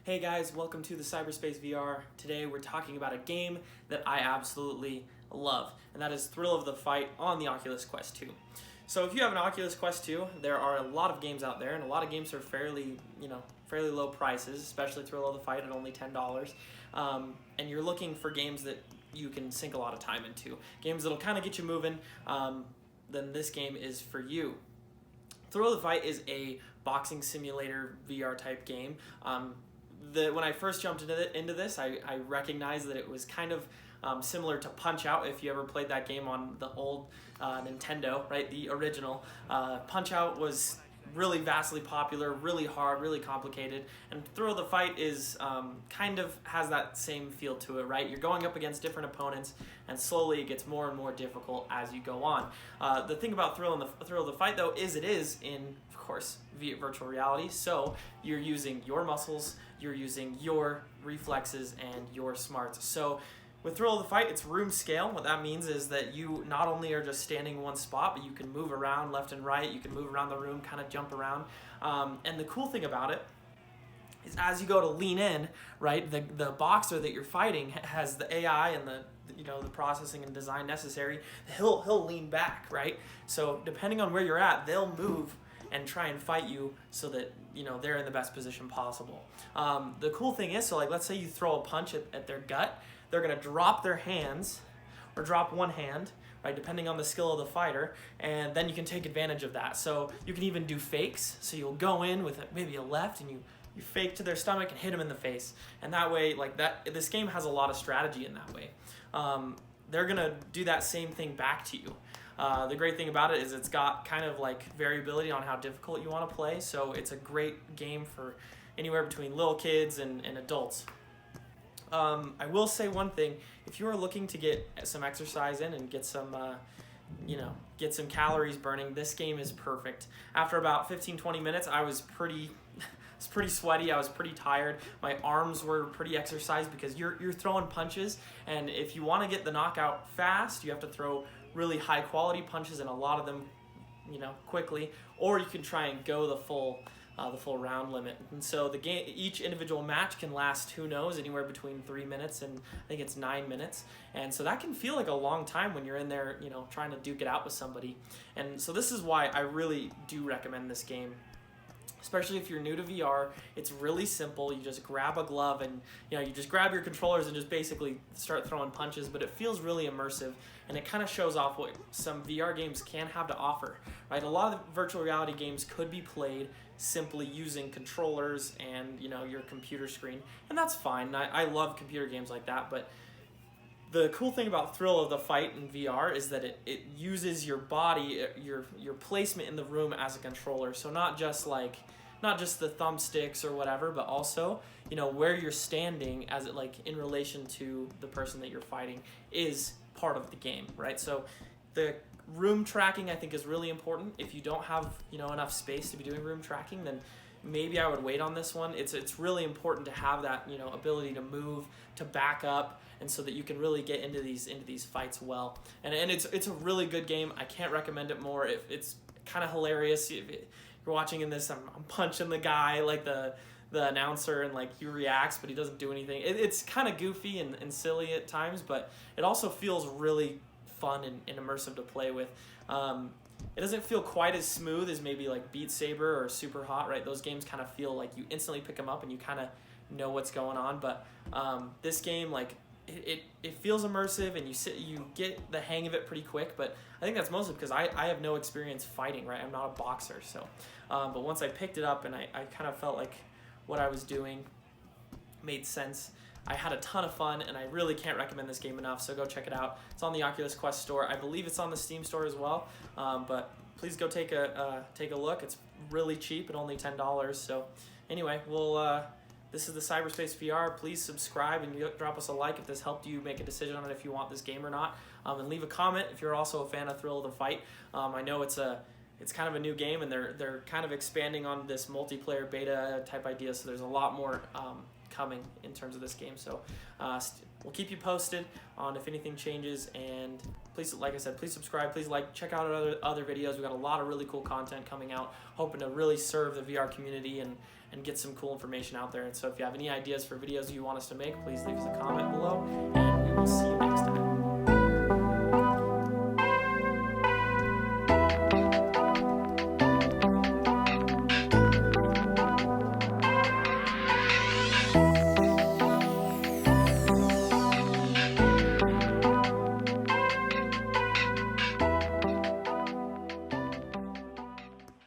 Hey guys, welcome to the Cyberspace VR. Today we're talking about a game that I absolutely love, and that is Thrill of the Fight on the Oculus Quest 2. So if you have an Oculus Quest 2, there are a lot of games out there, and a lot of games are fairly low prices, especially Thrill of the Fight at only $10. And you're looking for games that you can sink a lot of time into, games that'll kind of get you moving. Then this game is for you. Thrill of the Fight is a boxing simulator VR type game. When I first jumped into this, I recognized that it was kind of similar to Punch-Out. If you ever played that game on the old Nintendo, right, the original, Punch-Out was really vastly popular, really hard, really complicated, and Thrill of the Fight is kind of has that same feel to it, right? You're going up against different opponents, and slowly it gets more and more difficult as you go on. The thing about Thrill of the Fight, though, is it is in, of course, virtual reality, so you're using your muscles, you're using your reflexes, and your smarts. So with Thrill of the Fight, it's room scale. What that means is that you not only are just standing in one spot, but you can move around left and right, you can move around the room, kind of jump around. And the cool thing about it is as you go to lean in, right, the boxer that you're fighting has the AI and the processing and design necessary. He'll lean back, right? So depending on where you're at, they'll move and try and fight you so that they're in the best position possible. The cool thing is, so like let's say you throw a punch at their gut, they're gonna drop their hands or drop one hand, right, depending on the skill of the fighter, and then you can take advantage of that. So you can even do fakes. So you'll go in with maybe a left and you fake to their stomach and hit them in the face. And that way, like that, this game has a lot of strategy in that way. They're gonna do that same thing back to you. The great thing about it is it's got kind of like variability on how difficult you want to play, so it's a great game for anywhere between little kids and adults. I will say one thing: if you are looking to get some exercise in and get some calories burning, this game is perfect. After about 15-20 minutes, I was pretty sweaty, I was pretty tired. My arms were pretty exercised because you're throwing punches, and if you want to get the knockout fast, you have to throw really high quality punches, and a lot of them quickly, or you can try and go the full round limit. And so the game, each individual match can last, who knows, anywhere between 3 minutes and I think it's 9 minutes, and so that can feel like a long time when you're in there trying to duke it out with somebody. And so this is why I really do recommend this game, especially if you're new to VR. It's really simple. You just grab a glove and you just grab your controllers and just basically start throwing punches, but it feels really immersive, and it kind of shows off what some VR games can have to offer, right? A lot of the virtual reality games could be played simply using controllers and your computer screen, and that's fine. I love computer games like that, but the cool thing about Thrill of the Fight in VR is that it uses your body, your placement in the room as a controller. So not just the thumbsticks or whatever, but also where you're standing as it in relation to the person that you're fighting is part of the game, right? So the room tracking, I think, is really important. If you don't have enough space to be doing room tracking, then maybe I would wait on this one. It's really important to have that ability to move, to back up, and so that you can really get into these fights well. And it's a really good game. I can't recommend it more. It's kind of hilarious. If you're watching in this, I'm punching the guy like the announcer, and he reacts, but he doesn't do anything. It's kind of goofy and silly at times, but it also feels really fun and immersive to play with. It doesn't feel quite as smooth as maybe Beat Saber or Super Hot, right? Those games kind of feel like you instantly pick them up and you kind of know what's going on. But this game, it feels immersive, and you get the hang of it pretty quick. But I think that's mostly because I have no experience fighting, right? I'm not a boxer, so. But once I picked it up and I kind of felt like what I was doing made sense, I had a ton of fun, and I really can't recommend this game enough, so go check it out. It's on the Oculus Quest store. I believe it's on the Steam store as well, but please go take a look. It's really cheap at only $10. So anyway, this is the Cyberspace VR. Please subscribe and drop us a like if this helped you make a decision on if you want this game or not, and leave a comment if you're also a fan of Thrill of the Fight. I know it's kind of a new game, and they're kind of expanding on this multiplayer beta type idea, so there's a lot more coming in terms of this game. So we'll keep you posted on if anything changes, and please, like I said, please subscribe, please check out our other videos. We got a lot of really cool content coming out, hoping to really serve the VR community and get some cool information out there. And so if you have any ideas for videos you want us to make, please leave us a comment below, and we will see you next time.